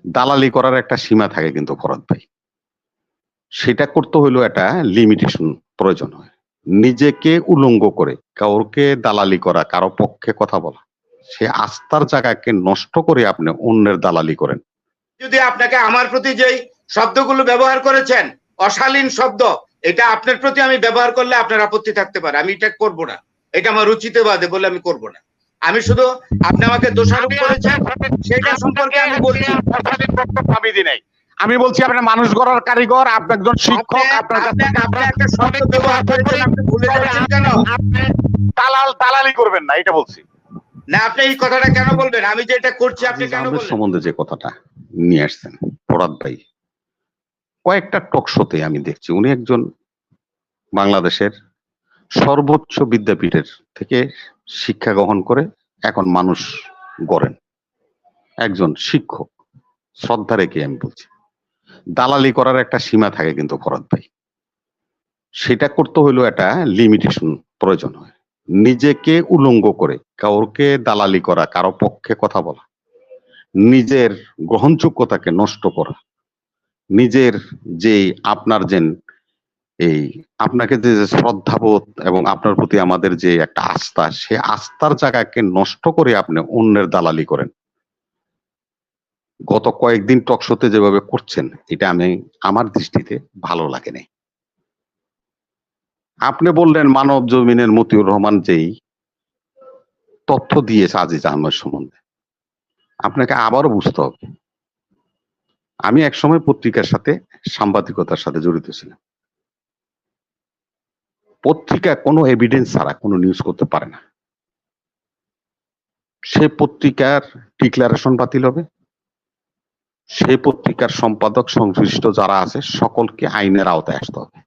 দালালি করার একটা সীমা থাকে কিন্তু ফরহাদ ভাই। সেটা করতে হইলেও একটা লিমিটেশন প্রয়োজন হয়। নিজেকে উলঙ্গ করে কাউকে দালালি করা, কারো পক্ষে কথা বলা, সে আস্থার জায়গাকে নষ্ট করে আপনি অন্যের দালালি করেন। যদি আপনাকে আমার প্রতি যেই শব্দগুলো ব্যবহার করেছেন, অশালীন শব্দ, এটা আপনার প্রতি আমি ব্যবহার করলে আপনার আপত্তি থাকতে পারে, আমি এটা করব না, এটা আমার রুচিতে বাদে বলে আমি করব না। আমি শুধু আপনি আমাকে দোষারোপ করেছেন সেটা সম্পর্কে আমি বলছি, আমি দিই নাই। আমি বলছি আপনার মানুষ গড়ার কারিগর, আপনি একজন শিক্ষক, আপনার কাছে আপনি একটা শব্দ ব্যবহার করেছেন, আপনি ভুলে যাচ্ছেন কেন? দালালি করবেন না, এটা বলছি না। আপনি এই কথাটা কেন বলবেন? আমি যে এটা করছি আপনি কেন বলবেন? সম্বন্ধে যে কথাটা নিয়ে আসছেন ফরহাদ ভাই, কয়েকটা টক শোতে আমি দেখছি উনি একজন বাংলাদেশের সর্বোচ্চ বিদ্যাপীঠের থেকে শিক্ষা গ্রহণ করে এখন মানুষ গড়েন একজন শিক্ষক, শ্রদ্ধা রেখে আমি বলছি। দালালি করার একটা সীমা থাকে কিন্তু ফরহাদ ভাই। সেটা করতে হইলেও একটা লিমিটেশন প্রয়োজন হয়। নিজেকে উলঙ্গ করে কাউকে দালালি করা, কারো পক্ষে কথা বলা, নিজের গ্রহণযোগ্যতাকে নষ্ট করা, নিজের যে আপনার এই আপনাকে যে শ্রদ্ধাবোধ এবং আপনার প্রতি আমাদের যে একটা আস্থা, সে আস্থার জায়গাকে নষ্ট করে আপনি অন্যের দালালি করেন। গত কয়েকদিন টকশোতে যেভাবে করছেন, এটা আমার দৃষ্টিতে ভালো লাগে নাই। আপনি বললেন মানব জমিনের মতিউর রহমান যেই তথ্য দিয়েছে আজিজ আহমেদ সম্বন্ধে, আপনাকে আবারও বুঝতে হবে। আমি একসময় পত্রিকার সাথে সাংবাদিকতার সাথে জড়িত ছিলাম। পত্রিকা কোনো এভিডেন্স ছাড়া কোনো নিউজ করতে পারে না। সে পত্রিকার ডিক্লারেশন বাতিল হবে, সে পত্রিকার সম্পাদক সংশ্লিষ্ট যারা আছে সকলকে আইনের আওতায় আসতে হবে।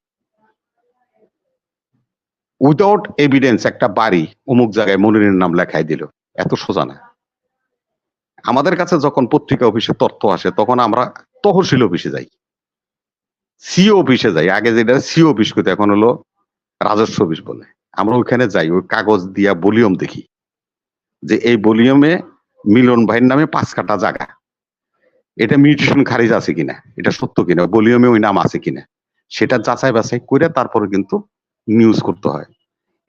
উইদাউট এভিডেন্স একটা বাড়ি অমুক জায়গায় মনিরের নাম লেখাই দিল, এত সোজা না। আমাদের কাছে যখন পত্রিকা অফিসে তথ্য আসে তখন আমরা তহসিল অফিসে যাই, সিও অফিসে যাই। আগে যেটা সিও অফিস করতে, এখন হলো রাজস্ব অফিস বলে। আমরা ওইখানে যাই, ওই কাগজ দিয়া ভলিউম দেখি যে এই ভলিউমে মিলন ভাইয়ের নামে 5 কাঠা জায়গা, এটা মিউটেশন খারিজ আছে কিনা, এটা সত্য কিনা, ভলিউমে ওই নাম আছে কিনা, সেটা যাচাই বাছাই করে তারপরে কিন্তু নিউজ করতে হয়।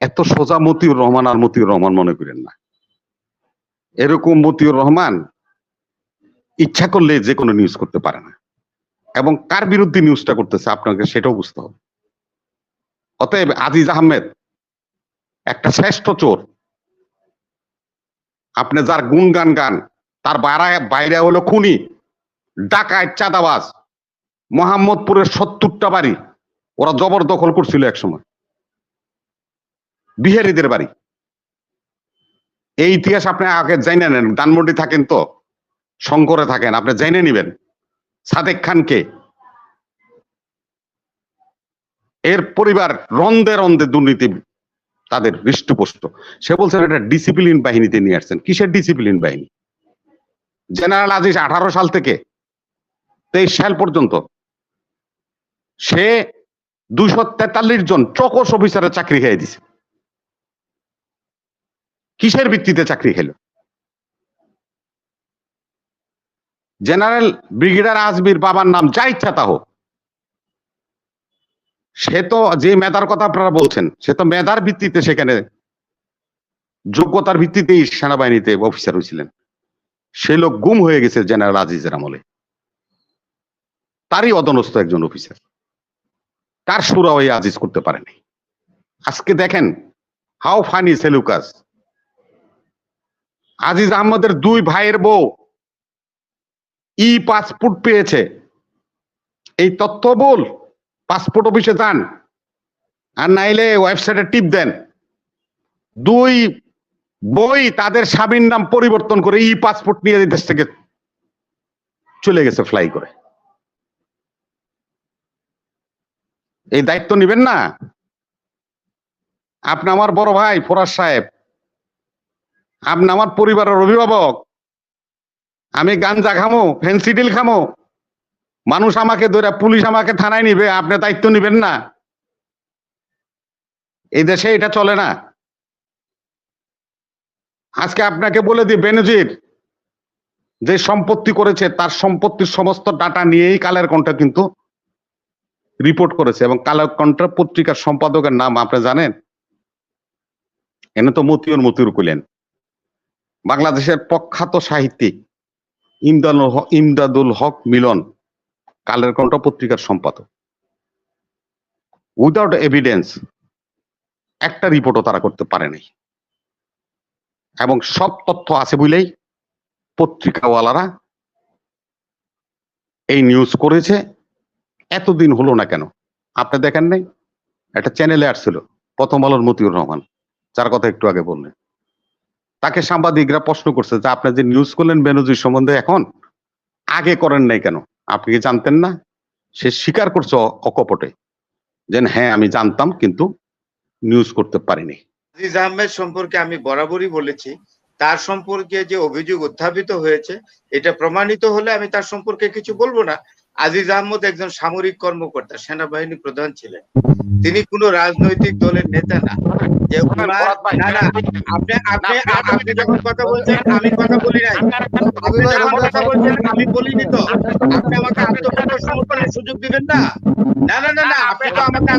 এত সোজা মতিউর রহমান আর মতিউর রহমান মনে করেন না। এরকম মতিউর রহমান ইচ্ছা করলে যে কোনো নিউজ করতে পারে না, এবং কার বিরুদ্ধে নিউজটা করতেছে আপনাকে সেটাও বুঝতে হবে। অতএব আজিজ আহমেদ একটা শ্রেষ্ঠ চোর। আপনি যার গুণগান গান, তার বাইরে হলো খুনি, ডাকাত, চাঁদাবাজ। মোহাম্মদপুরের 70টা বাড়ি ওরা জবরদখল করছিল একসময়, বিহারীদের বাড়ি। এই ইতিহাস আপনি আগে জেনে নেন। ধানমন্ডি থাকেন তো, শঙ্করে থাকেন, আপনি জেনে নিবেন সাদেক খানকে। এর পরিবার রন্দে রন্দে দুর্নীতি, তাদের হৃষ্টপুষ্ট। সে বলছেন এটা ডিসিপ্লিন বাহিনীতে নিয়ে আসছেন। কিসের ডিসিপ্লিন বাহিনী? জেনারেল আজিজ 18 সাল থেকে 23 সাল পর্যন্ত সে 243 জন চকস অফিসারের চাকরি খেয়ে দিছে। কিসের ভিত্তিতে চাকরি খেল? জেনারেল ব্রিগেডিয়ার আজমির বাবার নাম যা ইচ্ছা তা হোক, সে তো যে মেধার কথা আপনারা বলছেন, সে তো মেধার ভিত্তিতে, সেখানে যোগ্যতার ভিত্তিতেই সেনাবাহিনীতে অফিসার হয়েছিলেন। সে লোক গুম হয়ে গেছে জেনারেল আজিজের আমলে, তারই অধনস্থ একজন অফিসার। তার সুরা ওই আজিজ করতে পারেনি। আজকে দেখেন হাউ ফানি সেলুকাস। আজিজ আহমদের 2 ভাইয়ের বউ পাসপোর্ট পেয়েছে, এই তথ্য বল পাসপোর্ট অফিসে যান, আর নাইলে ওয়েবসাইটে টিপ দেন। 2 বই তাদের স্বামীর নাম পরিবর্তন করে পাসপোর্ট নিয়ে দেশ থেকে চলে গেছে ফ্লাই করে। এই দায়িত্ব নিবেন না? আপনি আমার বড় ভাই ফরাজ সাহেব, আপনি আমার পরিবারের অভিভাবক। আমি গাঞ্জা খামো, ফেন্সিডিল খামো, মানুষ আমাকে ধরে, পুলিশ আমাকে থানায় নিবে, আপনি দায়িত্ব নিবেন না? এই দেশে এটা চলে না। আজকে আপনাকে বলে দিই বেনজির, যে সম্পত্তি করেছে তার সম্পত্তির সমস্ত ডাটা নিয়েই কালের কণ্ঠ কিন্তু রিপোর্ট করেছে, এবং কালের কণ্ঠ পত্রিকার সম্পাদকের নাম আপনি জানেন? এনে তো মতিউর কইলেন, বাংলাদেশের প্রখ্যাত সাহিত্যিক ইমদাদুল হক মিলন কালের কণ্ঠ পত্রিকার সম্পাদক। উইদাউট এভিডেন্স একটা রিপোর্টও তারা করতে পারে নাই, এবং সব তথ্য আছে বলেই পত্রিকাওয়ালারা এই নিউজ করেছে। এতদিন হলো না কেন আপনি দেখেন নাই? একটা চ্যানেলে আসছিল প্রথম আলোর মতিউর রহমান, যার কথা একটু আগে বললেন, তাকে সাংবাদিকরা প্রশ্ন করছে যে আপনি যে নিউজ করলেন বেনজির সম্বন্ধে, এখন আগে করেন নাই কেন? আপনি কি জানতেন না? সে স্বীকার করছে অকপটে যে হ্যাঁ আমি জানতাম কিন্তু নিউজ করতে পারিনি। আজিজ আহমেদ সম্পর্কে আমি বরাবরই বলেছি, তার সম্পর্কে যে অভিযোগ উত্থাপিত হয়েছে এটা প্রমাণিত হলে আমি তার সম্পর্কে কিছু বলবো না। আজিজ আহমদ একজন সামরিক কর্মকর্তা, সেনাবাহিনী প্রধান ছিলেন, তিনি কোনো রাজনৈতিক দলের নেতা না। যে না না, আপনি আপনি আপনি যখন কথা বলছেন আমি কথা বলি নাই, আপনি যখন কথা বলছেন আমি বলিনি, তো আপনি আমাকে আত্মপ্রকাশ সমর্থনের সুযোগ দিবেন না? না না না না, আপনি তো আমাকে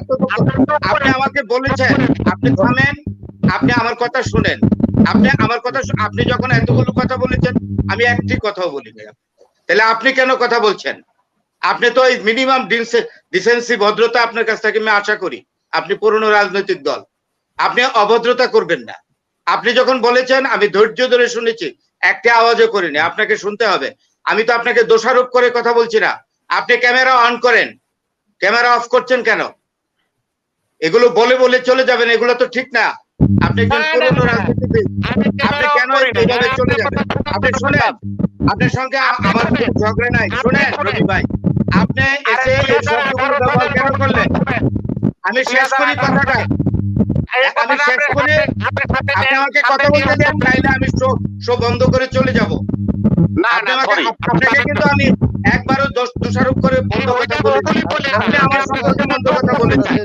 আপনি আমাকে বলেছেন, আপনি থামেন, আপনি আমার কথা শুনেন, আপনি আমার কথা আপনি যখন এতগুলো কথা বলেছেন আমি একটি কথাও বলি নাই, তাহলে আপনি কেন কথা বলছেন? আপনি তো এই মিনিমাম ডিসেন্সি ভদ্রতা আপনার কাছ থেকে আমি আশা করি। আপনি পুরনো রাজনৈতিক দল, আপনি অভদ্রতা করবেন না। আপনি যখন বলেছেন আমি ধৈর্য ধরে শুনেছি, একটা আওয়াজও করিনি, আপনাকে শুনতে হবে। আমি তো আপনাকে দোষারোপ করে কথা বলছি না। আপনি ক্যামেরা অন করেন, ক্যামেরা অফ করছেন কেন? এগুলো বলে বলে চলে যাবেন, এগুলো তো ঠিক না। আপনি একজন পুরনো রাজনীতিবিদ, আপনি কেন এইভাবে চলে যাবেন? আপনি শুনেন, আপনার সঙ্গে আমার ঝগড়া নাই। শুনেন রবি ভাই, আপনি এসে এই শব্দগুলো ব্যবহার কেন করলেন? আমি শেষ করি কথাটা, আমি শেষ করে আপনি আমাকে কথা বলতে দেন, নাইলে আমি শো বন্ধ করে চলে যাব। আপনাকে কিন্তু আমি একবারও দোষারোপ করে বন্ধ কথা বলেছি, আপনি আমার সম্পর্কে বন্ধ কথা বলেছেন।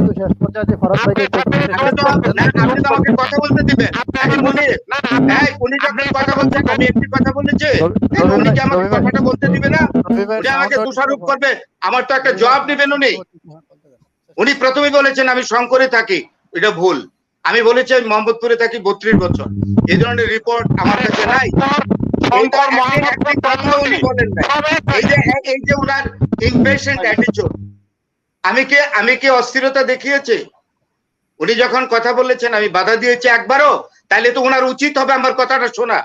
আপনি তো আমাকে কথা বলতে দিবেন। উনি যখন কথা বলছেন আমি একটি কথা বলেছি, উনি কি আমাকে কথাটা বলতে দিবে না? উনি আমাকে দোষারোপ করবে, আমার তো একটা জবাব নেবেন উনি। উনি প্রথমেই বলেছেন আমি শঙ্করে থাকি, এটা ভুল। আমি বলেছি আমি মোহাম্মদপুরে থাকি 32 বছর। এই ধরনের রিপোর্ট আমার কাছে নাই। এই যে ওনার ইমপেশেন্ট অ্যাটিটিউড, আমি কি অস্থিরতা দেখিয়েছি? উনি যখন কথা বলেছেন আমি বাধা দিয়েছি একবারও? তাহলে তো ওনার উচিত হবে আমার কথাটা শোনা।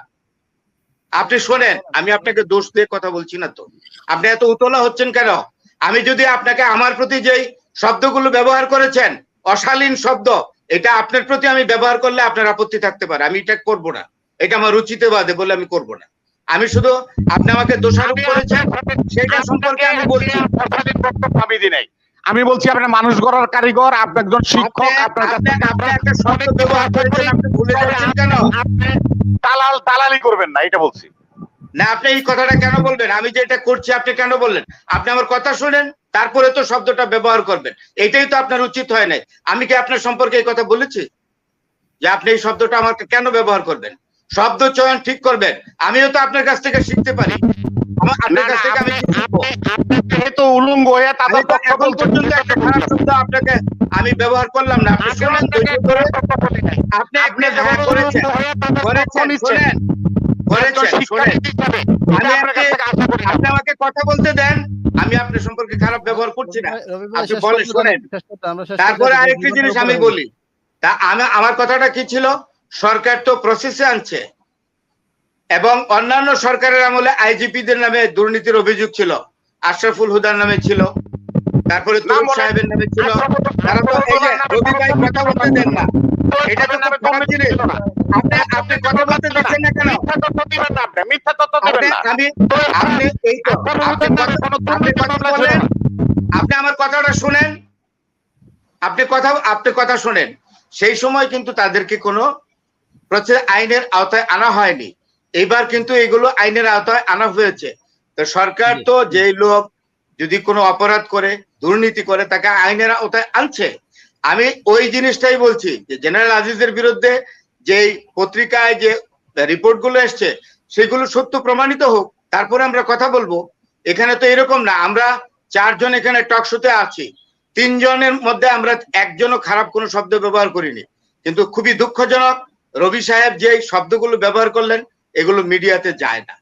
আপনি শোনেন, আমি আপনাকে দোষ দিয়ে কথা বলছি না তো। আপনি এত উতলা হচ্ছেন কেন? আমি যদি আপনাকে আমার প্রতি যেই শব্দগুলো ব্যবহার করেছেন, অশালীন শব্দ, এটা আপনার প্রতি আমি ব্যবহার করলে আপনার আপত্তি থাকতে পারে, আমি এটা করব না। এটা আমার রুচিতে বাদে বলে আমি করব না। আমি শুধু আপনি আমাকে দোষারোপ করেছেন সেটা সম্পর্কে আমি বলছি। আমি বলছি আপনার মানুষ গড়ার কারিগর, আপনি একজন শিক্ষক, আপনার আপনি একটা শব্দ ব্যবহার করেছেন, আপনি ভুলে যাচ্ছেন কেন? দালালি করবেন না, এটা বলছি না। আপনি এই কথাটা কেন বলবেন? আমি যে এটা করছি আপনি কেন বললেন? আপনি আমার কথা শুনেন, তারপরে তো শব্দটা ব্যবহার করবেন। এটাই তো আপনার উচিত হয় নাই। আমি কি আপনার সম্পর্কে এই কথা বলেছি যে আপনি এই শব্দটা আমাকে কেন ব্যবহার করবেন? শব্দ চয়ন ঠিক করবেন। আমিও তো আপনার কাছ থেকে শিখতে পারি। আপনার কাছ থেকে আমি শিখবো। যেহেতু উলঙ্গ হয়ে তাদের এখন পর্যন্ত একটা খারাপ শব্দ আপনাকে আমি ব্যবহার করলাম না। আপনি শুনেন, আপনি ব্যবহার করেছেন, শোনেন, আপনি আমাকে কথা বলতে দেন, আমি আপনার সম্পর্কে খারাপ ব্যবহার করছি না। আপনি বলেন, শোনেন। তারপরে আরেকটি জিনিস আমি বলি, তা আমার কথাটা কি ছিল? সরকার তো প্রসেসে আনছে, এবং অন্যান্য সরকারের আমলে আইজিপিদের নামে দুর্নীতির অভিযোগ ছিল, আশরাফুল হুদার নামে ছিল, তারপরে তরুণ সাহেবের নামে ছিল। তারা তো এই যে রবি ভাই কথা বলতে দেন না, এটা তো খুব খারাপ জিনিস। আপনি কথা বলতে দিচ্ছেন না কেন? মিথ্যা তথ্য দিবেন না। আপনি এই তো আপনি কথা বলেন, আপনি আমার কথাটা শুনেন, আপনি কথা শুনেন। সেই সময় কিন্তু তাদেরকে কোনো আইনের আওতায় আনা হয়নি। এবার কিন্তু এগুলো আইনের আওতায় আনা হয়েছে। তো সরকার তো যেই লোক যদি কোনো অপরাধ করে, দুর্নীতি করে, তাকে আইনের আওতায় আনছে। আমি ওই জিনিসটাই বলছি যে জেনারেল আজিজের বিরুদ্ধে যেই পত্রিকায় যে রিপোর্ট গুলো এসছে সেগুলো সত্য প্রমাণিত হোক, তারপরে আমরা কথা বলবো। এখানে তো এরকম না, আমরা 4 জন এখানে টক শোতে আছি, 3 জনের মধ্যে আমরা একজনও খারাপ কোনো শব্দ ব্যবহার করিনি। কিন্তু খুবই দুঃখজনক, রবি সাহেব যে শব্দগুলো ব্যবহার করলেন এগুলো মিডিয়াতে যায় না।